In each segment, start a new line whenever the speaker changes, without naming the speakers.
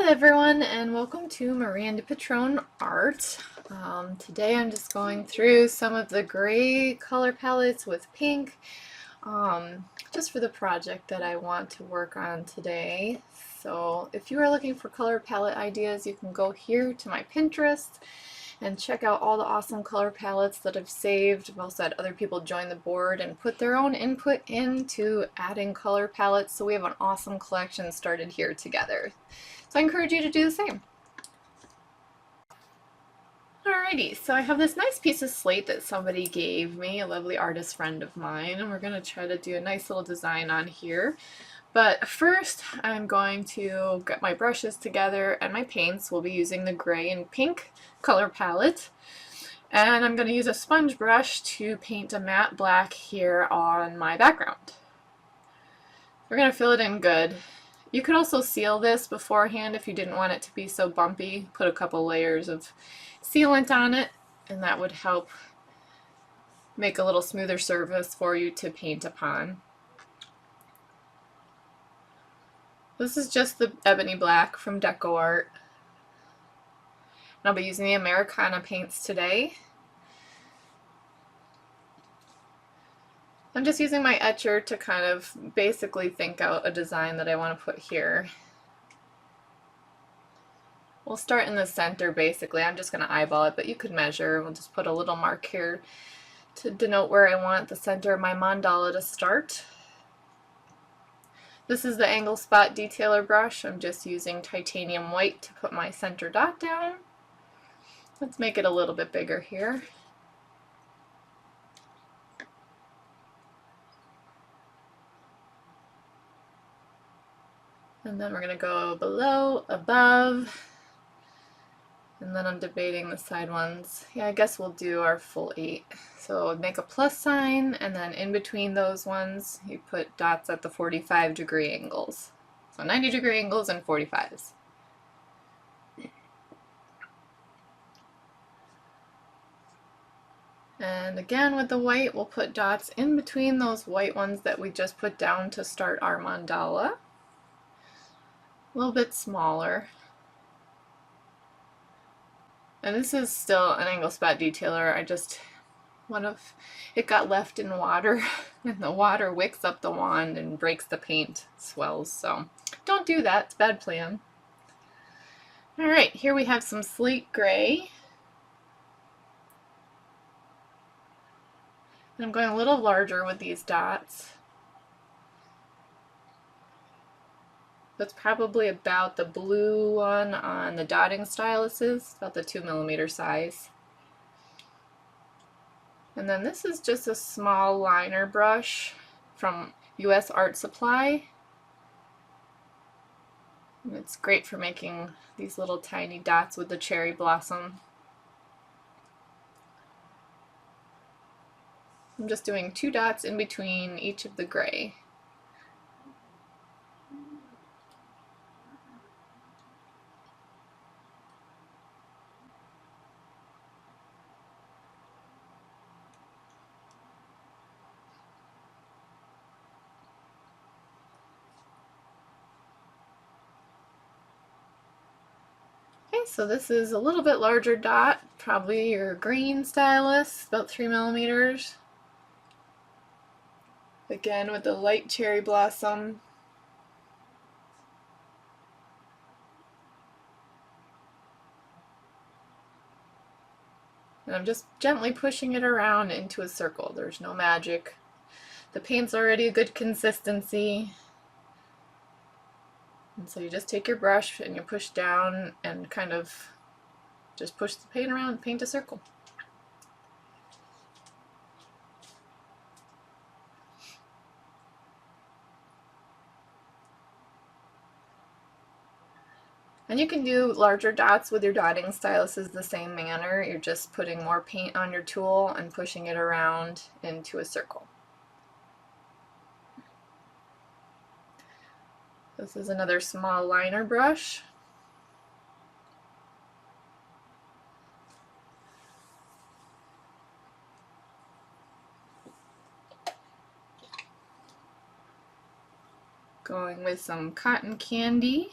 everyone, and welcome to Miranda Pitrone Art. Today I'm just going through some of the gray color palettes with pink, just for the project that I want to work on today. So if you are looking for color palette ideas, you can go here to my Pinterest and check out all the awesome color palettes that I've saved. I've also had other people join the board and put their own input into adding color palettes, so we have an awesome collection started here together. So I encourage you to do the same. Alrighty, so I have this nice piece of slate that somebody gave me, a lovely artist friend of mine, and we're going to try to do a nice little design on here. But first I'm going to get my brushes together and my paints. We'll be using the gray and pink color palette. And I'm going to use a sponge brush to paint a matte black here on my background. We're going to fill it in good. You could also seal this beforehand if you didn't want it to be so bumpy. Put a couple layers of sealant on it, and that would help make a little smoother surface for you to paint upon. This is just the ebony black from Decoart. I'll be using the Americana paints today. I'm just using my etcher to kind of basically think out a design that I want to put here. We'll start in the center basically. I'm just going to eyeball it, but you could measure. We'll just put a little mark here to denote where I want the center of my mandala to start. This is the angle spot detailer brush. I'm just using titanium white to put my center dot down. Let's make it a little bit bigger here. And then we're going to go below, above, and then I'm debating the side ones. Yeah, I guess we'll do our full 8. So make a plus sign, and then in between those ones you put dots at the 45-degree angles. So 90-degree angles and 45s. And again with the white, we'll put dots in between those white ones that we just put down to start our mandala. A little bit smaller. And this is still an angle spot detailer. It got left in water and the water wicks up the wand and breaks the paint, swells, so don't do that, it's a bad plan. Alright, here we have some slate gray. And I'm going a little larger with these dots. That's probably about the blue one on the dotting styluses, about the 2mm size. And then this is just a small liner brush from US Art Supply. And it's great for making these little tiny dots with the cherry blossom. I'm just doing 2 dots in between each of the gray. Okay, so this is a little bit larger dot, probably your green stylus, about 3mm. Again with the light cherry blossom. And I'm just gently pushing it around into a circle. There's no magic. The paint's already a good consistency. And so you just take your brush and you push down and kind of just push the paint around and paint a circle. And you can do larger dots with your dotting styluses the same manner. You're just putting more paint on your tool and pushing it around into a circle. This is another small liner brush. Going with some cotton candy.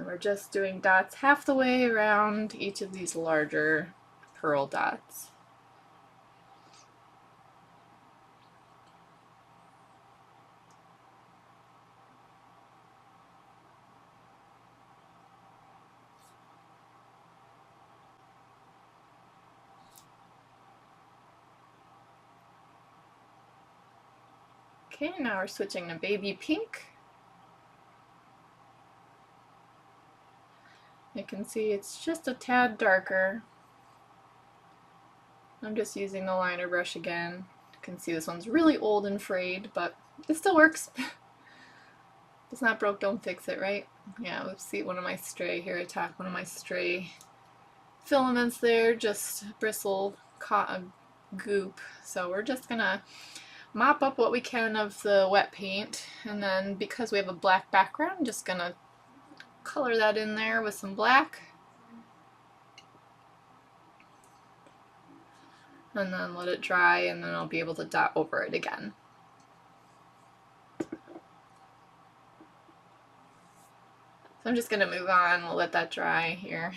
we're just doing dots half the way around each of these larger pearl dots. Okay, now we're switching to baby pink. You can see it's just a tad darker. I'm just using the liner brush again. You can see this one's really old and frayed, but it still works. If it's not broke, don't fix it, right? Yeah, let's see one of my stray here, attack one of my stray filaments there, just bristle caught a goop. So we're just gonna mop up what we can of the wet paint, and then because we have a black background, I'm just gonna color that in there with some black. And then let it dry, and then I'll be able to dot over it again. So I'm just going to move on, we'll let that dry here.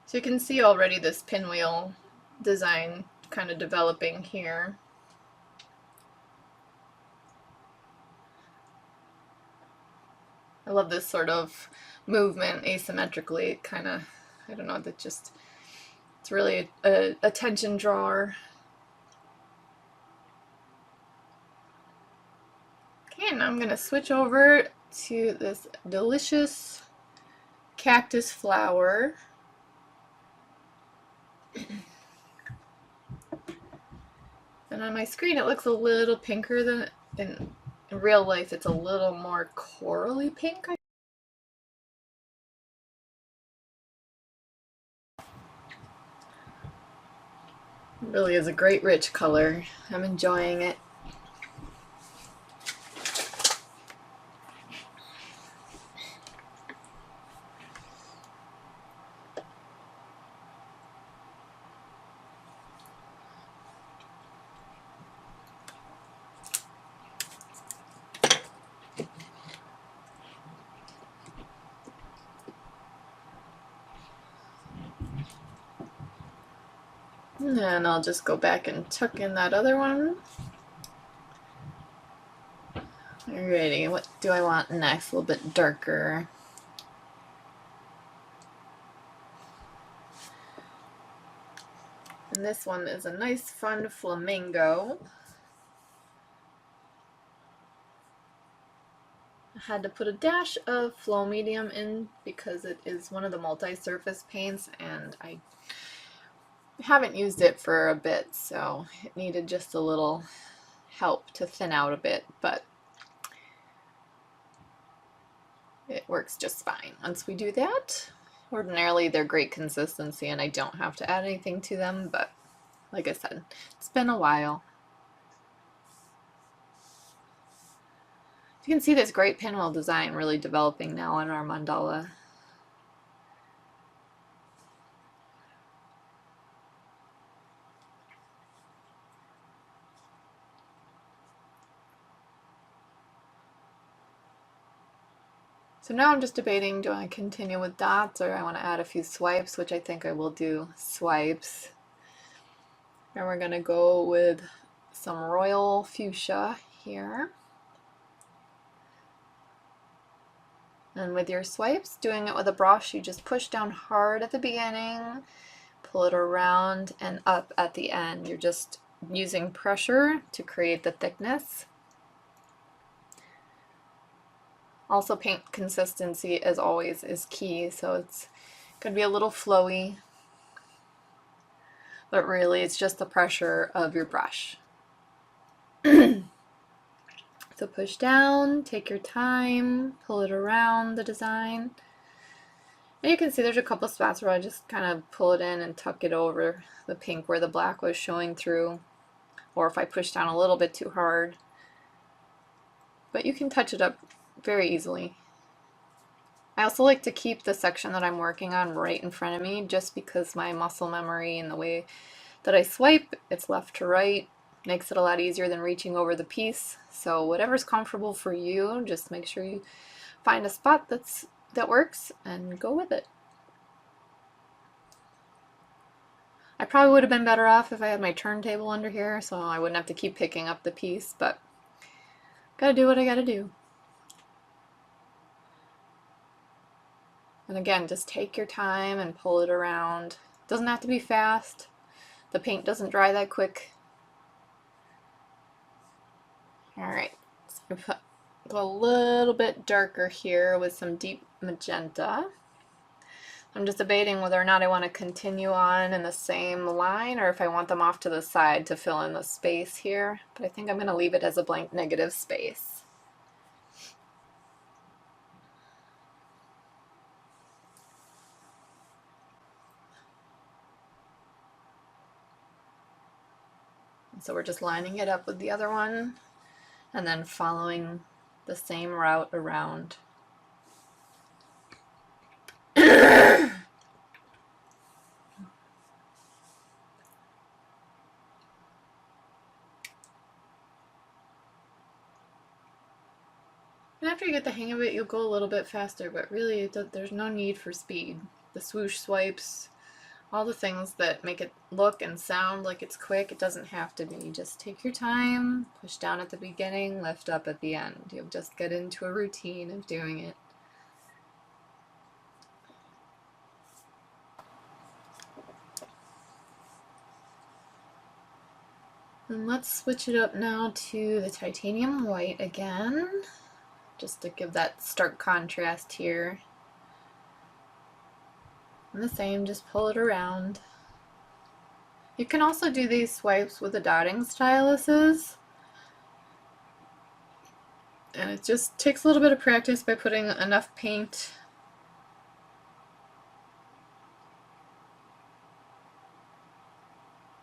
So you can see already this pinwheel design kind of developing here. I love this sort of movement asymmetrically. It kind of, I don't know, that just, it's really a attention drawer. Okay, now I'm going to switch over to this delicious cactus flower. And on my screen it looks a little pinker than in real life. It's a little more corally pink. It really is a great rich color. I'm enjoying it. And then I'll just go back and tuck in that other one. Alrighty, what do I want next? A little bit darker. And this one is a nice fun flamingo. I had to put a dash of flow medium in because it is one of the multi-surface paints and I haven't used it for a bit, so it needed just a little help to thin out a bit, but it works just fine once we do that. Ordinarily they're great consistency and I don't have to add anything to them, but like I said, it's been a while. You can see this great pinwheel design really developing now in our mandala. So now I'm just debating, do I continue with dots or I want to add a few swipes, which I think I will do swipes. And we're going to go with some royal fuchsia here. And with your swipes, doing it with a brush, you just push down hard at the beginning, pull it around and up at the end. You're just using pressure to create the thickness. Also, paint consistency, as always, is key, so it's going to be a little flowy, but really it's just the pressure of your brush. So push down, take your time, pull it around the design. And you can see there's a couple spots where I just kind of pull it in and tuck it over the pink where the black was showing through, or if I push down a little bit too hard. But you can touch it up very easily. I also like to keep the section that I'm working on right in front of me just because my muscle memory and the way that I swipe, it's left to right, makes it a lot easier than reaching over the piece. So whatever's comfortable for you, just make sure you find a spot that works and go with it. I probably would have been better off if I had my turntable under here so I wouldn't have to keep picking up the piece, but gotta do what I gotta do. And again, just take your time and pull it around. Doesn't have to be fast. The paint doesn't dry that quick. Alright, so go a little bit darker here with some deep magenta. I'm just debating whether or not I want to continue on in the same line or if I want them off to the side to fill in the space here, but I think I'm going to leave it as a blank negative space. So we're just lining it up with the other one and then following the same route around. And after you get the hang of it, you'll go a little bit faster, but really there's no need for speed. The swoosh swipes, all the things that make it look and sound like it's quick, it doesn't have to be. Just take your time, push down at the beginning, lift up at the end. You'll just get into a routine of doing it. And let's switch it up now to the titanium white again, just to give that stark contrast here. And the same, just pull it around. You can also do these swipes with the dotting styluses. And it just takes a little bit of practice by putting enough paint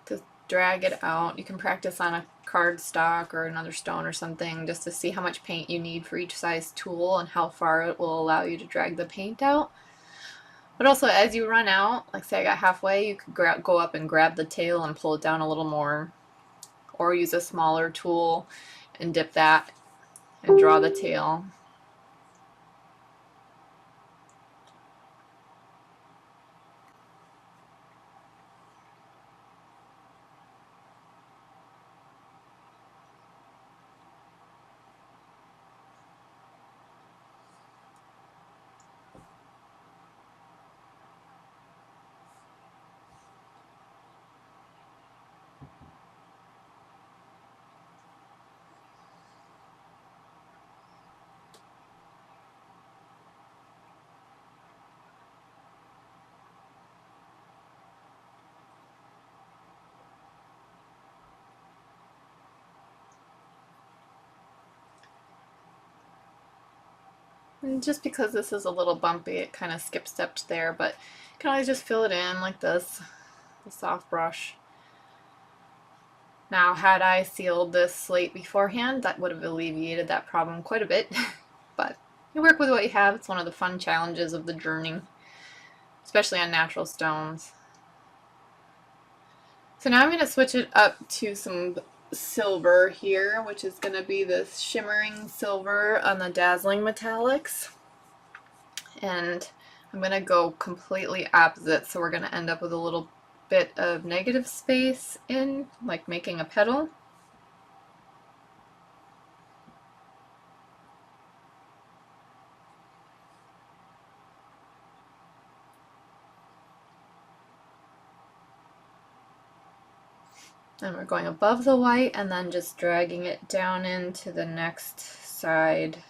to drag it out. You can practice on a cardstock or another stone or something just to see how much paint you need for each size tool and how far it will allow you to drag the paint out. But also as you run out, like say I got halfway, you could go up and grab the tail and pull it down a little more, or use a smaller tool and dip that and draw the tail. And just because this is a little bumpy, it kind of skip stepped there, but you can always just fill it in like this, the soft brush. Now, had I sealed this slate beforehand, that would have alleviated that problem quite a bit, but you work with what you have. It's one of the fun challenges of the journey, especially on natural stones. So now I'm going to switch it up to some silver here, which is going to be this shimmering silver on the Dazzling Metallics. And I'm going to go completely opposite, so we're going to end up with a little bit of negative space in, like making a petal. And we're going above the white and then just dragging it down into the next side.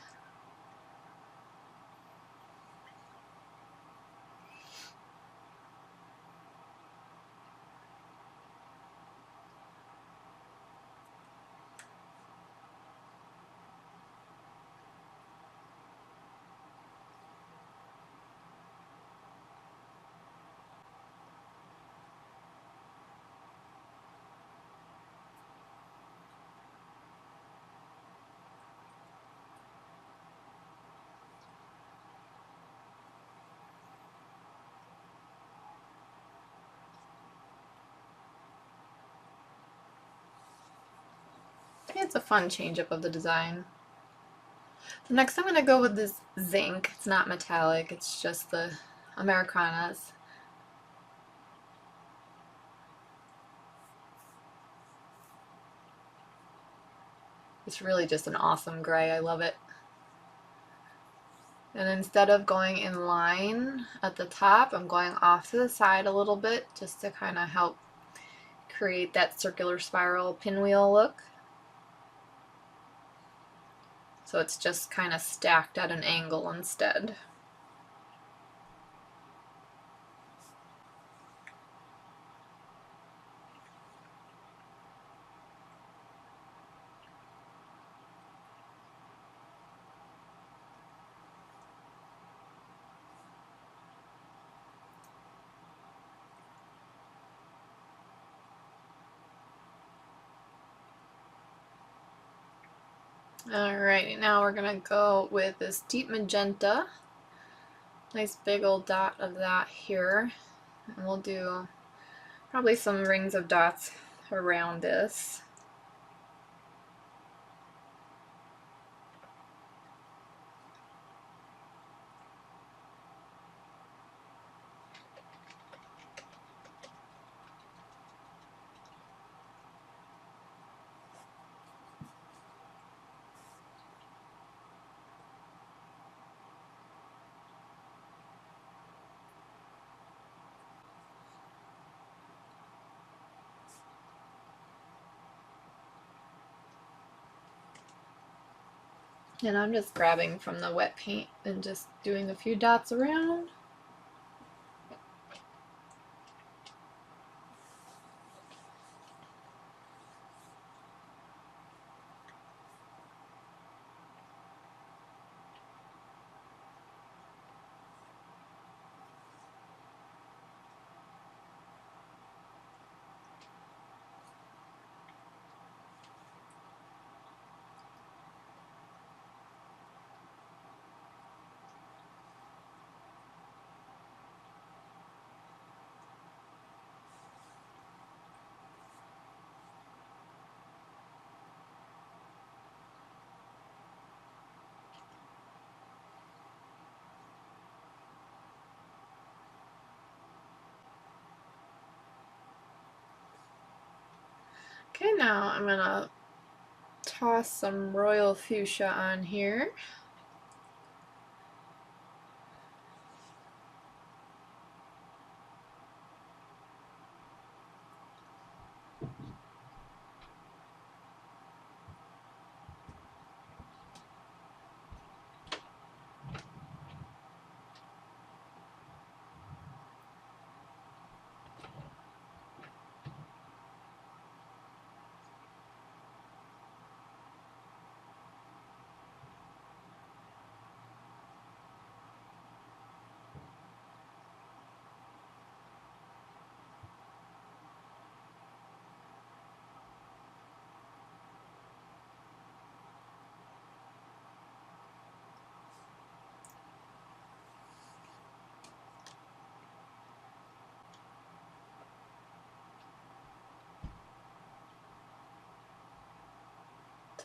It's a fun change up of the design. So next I'm going to go with this zinc. It's not metallic, it's just the Americanas. It's really just an awesome gray. I love it. And instead of going in line at the top, I'm going off to the side a little bit just to kind of help create that circular spiral pinwheel look. So it's just kind of stacked at an angle instead. Alright, now we're going to go with this deep magenta. Nice big old dot of that here. And we'll do probably some rings of dots around this. And I'm just grabbing from the wet paint and just doing a few dots around. Okay, now I'm going to toss some royal fuchsia on here.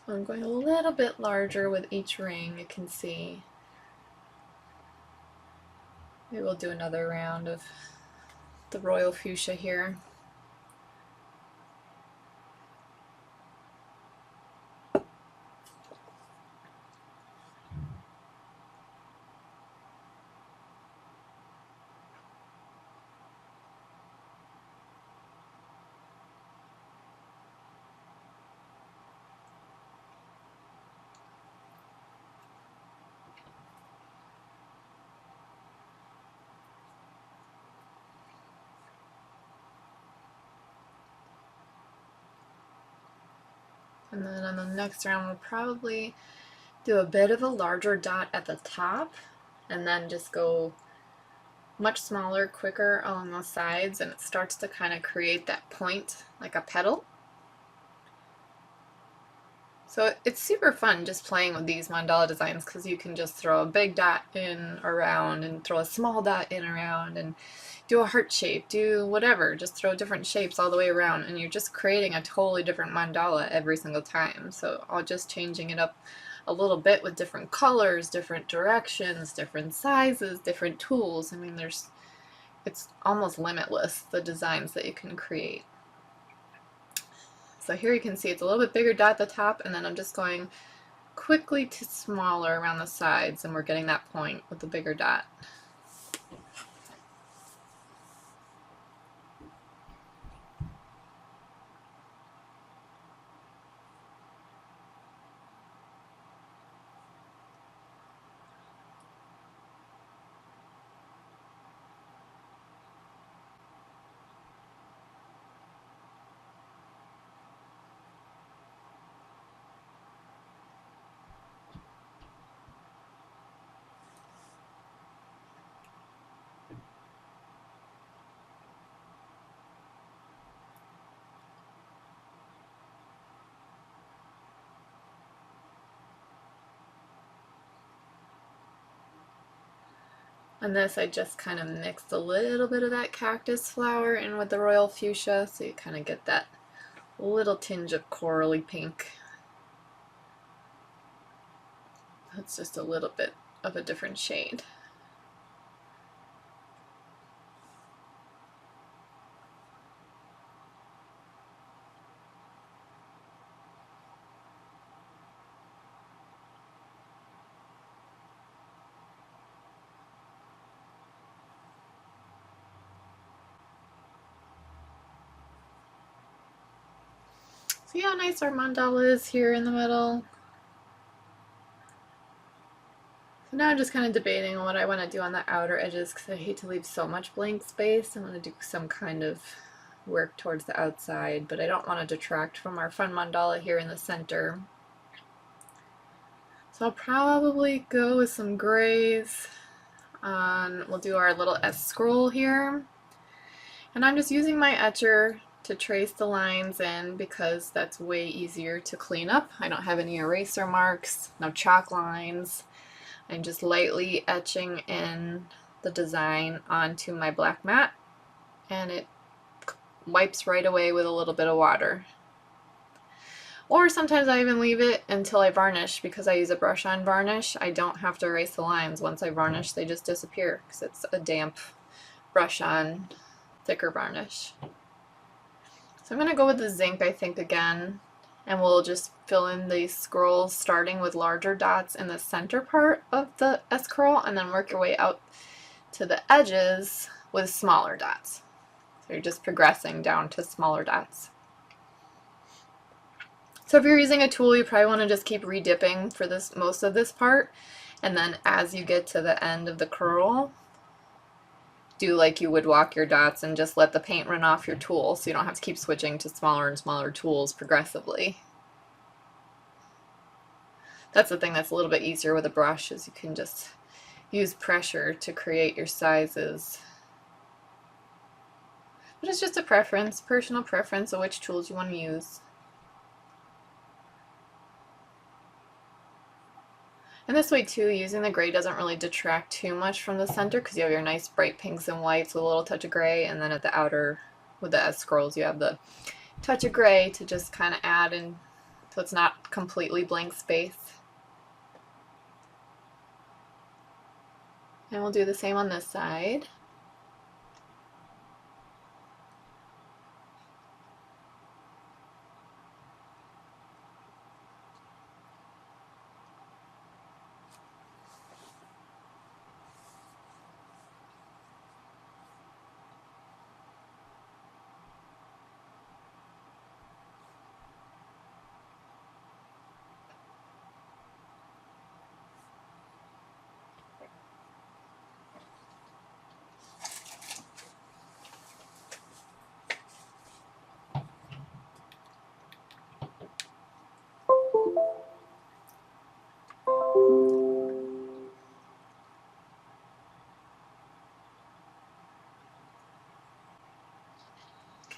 I'm going a little bit larger with each ring, you can see. Maybe we'll do another round of the royal fuchsia here. And then on the next round, we'll probably do a bit of a larger dot at the top, and then just go much smaller, quicker along the sides, and it starts to kind of create that point like a petal. So it's super fun just playing with these mandala designs because you can just throw a big dot in around and throw a small dot in around and do a heart shape, do whatever, just throw different shapes all the way around, and you're just creating a totally different mandala every single time. So I'll just changing it up a little bit with different colors, different directions, different sizes, different tools. I mean, it's almost limitless, the designs that you can create. So here you can see it's a little bit bigger dot at the top, and then I'm just going quickly to smaller around the sides, and we're getting that point with the bigger dot. On this, I just kind of mixed a little bit of that cactus flower in with the royal fuchsia, so you kind of get that little tinge of corally pink. That's just a little bit of a different shade. See how nice our mandala is here in the middle? So now I'm just kind of debating on what I want to do on the outer edges because I hate to leave so much blank space. I want to do some kind of work towards the outside, but I don't want to detract from our fun mandala here in the center. So I'll probably go with some grays. We'll do our little S scroll here. And I'm just using my etcher to trace the lines in because that's way easier to clean up. I don't have any eraser marks, no chalk lines. I'm just lightly etching in the design onto my black mat, and it wipes right away with a little bit of water. Or sometimes I even leave it until I varnish because I use a brush on varnish. I don't have to erase the lines. Once I varnish, they just disappear because it's a damp brush on thicker varnish. So I'm going to go with the zinc, I think, again, and we'll just fill in these scrolls starting with larger dots in the center part of the S curl and then work your way out to the edges with smaller dots. So you're just progressing down to smaller dots. So if you're using a tool, you probably want to just keep redipping for most of this part, and then as you get to the end of the curl, do like you would walk your dots and just let the paint run off your tool so you don't have to keep switching to smaller and smaller tools progressively. That's the thing that's a little bit easier with a brush, is you can just use pressure to create your sizes. But it's just a preference, personal preference of which tools you want to use. And this way too, using the gray doesn't really detract too much from the center because you have your nice bright pinks and whites with a little touch of gray, and then at the outer with the S scrolls you have the touch of gray to just kind of add in so it's not completely blank space. And we'll do the same on this side.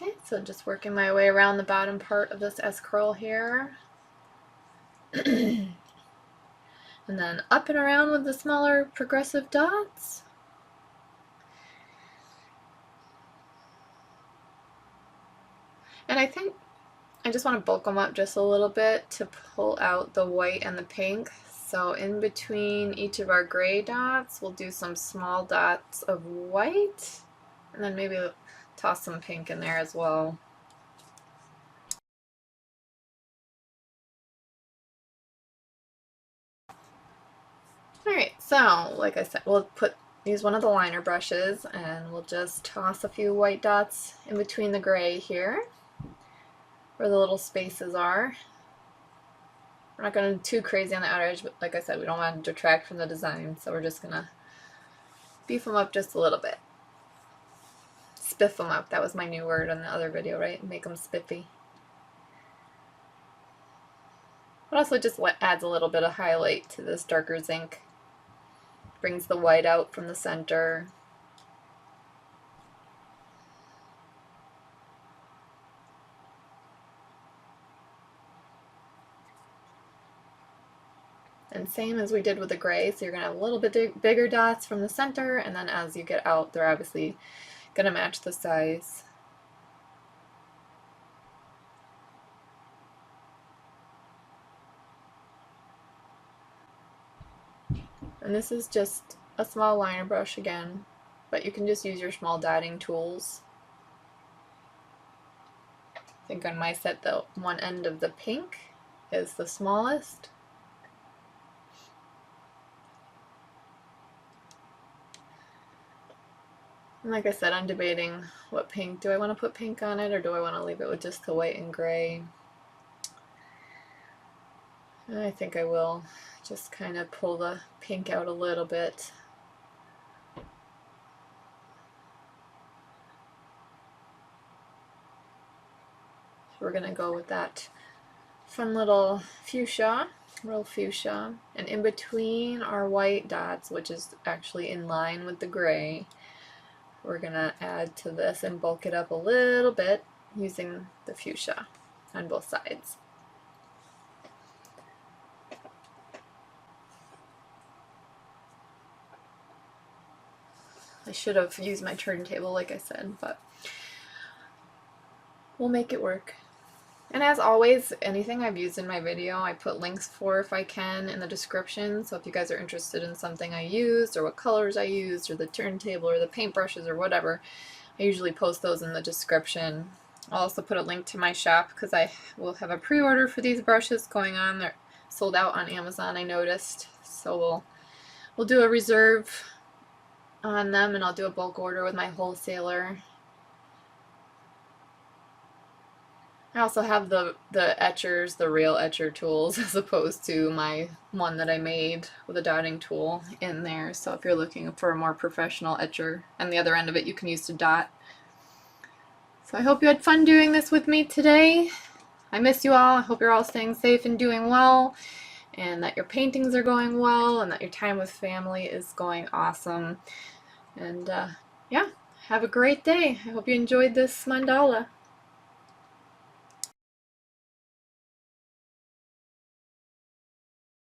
Okay, so just working my way around the bottom part of this S curl here. And then up and around with the smaller progressive dots. And I think I just want to bulk them up just a little bit to pull out the white and the pink. So in between each of our gray dots, we'll do some small dots of white, and then maybe toss some pink in there as well. Alright, so like I said, we'll use one of the liner brushes and we'll just toss a few white dots in between the gray here, where the little spaces are. We're not going to too crazy on the outer edge, but like I said, we don't want to detract from the design, so we're just going to beef them up just a little bit. Spiff them up, that was my new word on the other video, right? Make them spiffy. It also just adds a little bit of highlight to this darker zinc. Brings the white out from the center. And same as we did with the gray, so you're going to have a little bit bigger dots from the center, and then as you get out, they're obviously going to match the size. And this is just a small liner brush again, but you can just use your small dotting tools. I think on my set the one end of the pink is the smallest. And like I said, I'm debating what pink. Do I want to put pink on it, or do I want to leave it with just the white and gray? And I think I will just kind of pull the pink out a little bit. So we're going to go with that fun little fuchsia, real fuchsia. And in between our white dots, which is actually in line with the gray, we're going to add to this and bulk it up a little bit using the fuchsia on both sides. I should have used my turntable like I said, but we'll make it work. And as always, anything I've used in my video, I put links for if I can in the description, so if you guys are interested in something I used, or what colors I used, or the turntable, or the paintbrushes, or whatever, I usually post those in the description. I'll also put a link to my shop, because I will have a pre-order for these brushes going on. They're sold out on Amazon, I noticed, so we'll do a reserve on them, and I'll do a bulk order with my wholesaler. I also have the etchers, the real etcher tools, as opposed to my one that I made with a dotting tool in there. So if you're looking for a more professional etcher, and the other end of it you can use to dot. So I hope you had fun doing this with me today. I miss you all. I hope you're all staying safe and doing well, and that your paintings are going well, and that your time with family is going awesome. And yeah, have a great day. I hope you enjoyed this mandala.